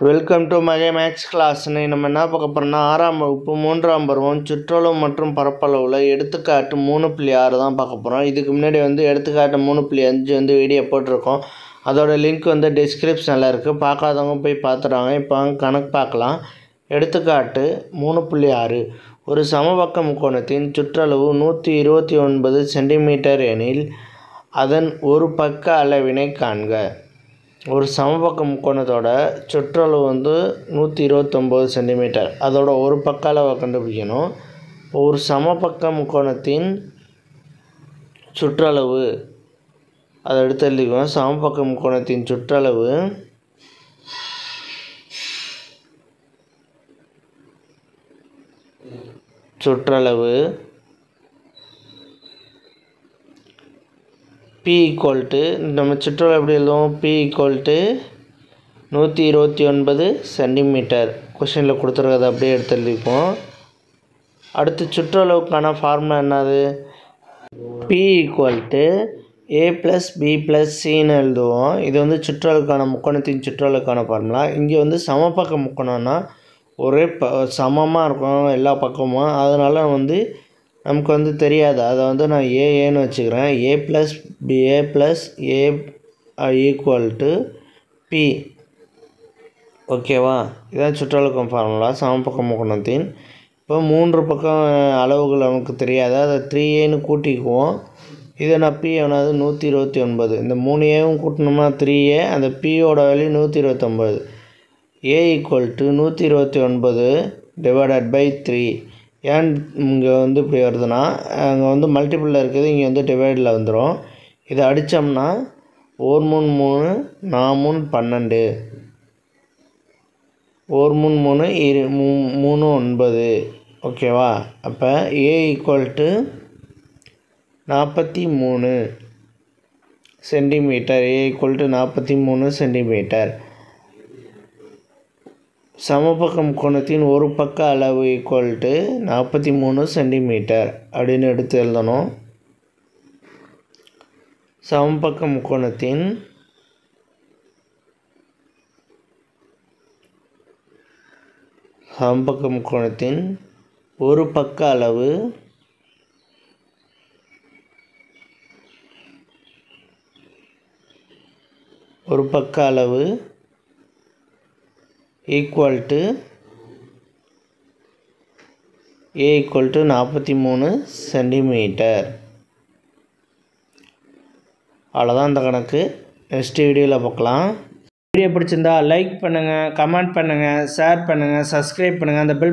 Welcome to Mage Max class. நம்ம என்ன பார்க்க போகிறோம்னா 6ஆம் வகுப்பு 3ஆம் பருவம் சுற்றளவு மற்றும் பரப்பளவில் எடுத்துக்காட்டு 3.6 தான் பார்க்க போகிறோம். இதுக்கு முன்னாடி எடுத்துக்காட்டு 3.5 வீடியோ போட்டிருக்கோம். அதோட லிங்க் டிஸ்கிரிப்ஷனில் இருக்குது. பார்க்காதவங்க போய் பார்த்துடுவாங்க. இப்போ கணக்கு பார்க்கலாம். எடுத்துக்காட்டு 3.6 ஒரு சமபக்க முக்கோணத்தின் சுற்றளவு 129 சென்டிமீட்டர் எனில் அதன் ஒரு பக்க அளவினை காண்க. ஒரு சமபக்க முக்கோணத்தோட சுற்றளவு 129 சென்டிமீட்டர், அதோட ஒரு பக்க அளவை கண்டுபிடிக்கணும். ஒரு சமபக்க முக்கோணத்தின் சுற்றளவு அதை எடுத்து எழுதிக்குவோம். சமபக்க முக்கோணத்தின் சுற்றளவு P = நம்ம சுற்றளவு எப்படி எழுதுவோம்? P = 129 centimetre. கொஷினில் கொடுத்துருக்கதை அப்படியே எடுத்து எழுதிப்போம். அடுத்து சுற்றளவுக்கான ஃபார்முலா என்னது? P = A + B + Cன்னு எழுதுவோம். இது சுற்றளவுக்கான முக்கோணத்தின் சுற்றளவுக்கான ஃபார்முலா. இங்கே சமபக்க முக்கோணம்னா ஒரே சமமாக இருக்கும் எல்லா பக்கமும். அதனால் நமக்கு தெரியாது. அதை நான் ஏன்னு வச்சுக்கிறேன். A + B = P. ஓகேவா? இதான் சுற்றளவுக்கான ஃபார்முலா சமபக்க முக்கோணத்தின். இப்போ 3 பக்கம் அளவுகள் நமக்கு தெரியாது. அதை 3Aன்னு கூட்டிக்குவோம். இதை நான் P ஆனது 129. இந்த 3Aவும் கூட்டணும்னா 3A. அந்த Pயோட வேல்யூ 129. A = 129 / 3. ஏன் இங்கே இப்படி வருதுன்னா, அங்கே மல்டிபிளில் இருக்குது, இங்கே டிவைடில் வந்துடும். இதை அடித்தோம்னா 1 3 3 4 3 12 1 3 3 9. ஓகேவா? அப்போ A = 43 சென்டிமீட்டர். A = 43 centimetre. சமபக்க முக்கோணத்தின் ஒரு பக்க அளவு = 43 சென்டிமீட்டர் அப்படின்னு எடுத்து எழுதணும். சமபக்க முக்கோணத்தின் ஒரு பக்க அளவு = A = 43 சென்டிமீட்டர். அவ்வளோதான் இந்த கணக்கு. நெக்ஸ்ட் வீடியோவில் பார்க்கலாம். வீடியோ பிடிச்சிருந்தா லைக் பண்ணுங்கள், கமெண்ட் பண்ணுங்கள், ஷேர் பண்ணுங்கள், சப்ஸ்கிரைப் பண்ணுங்கள். அந்த பெல்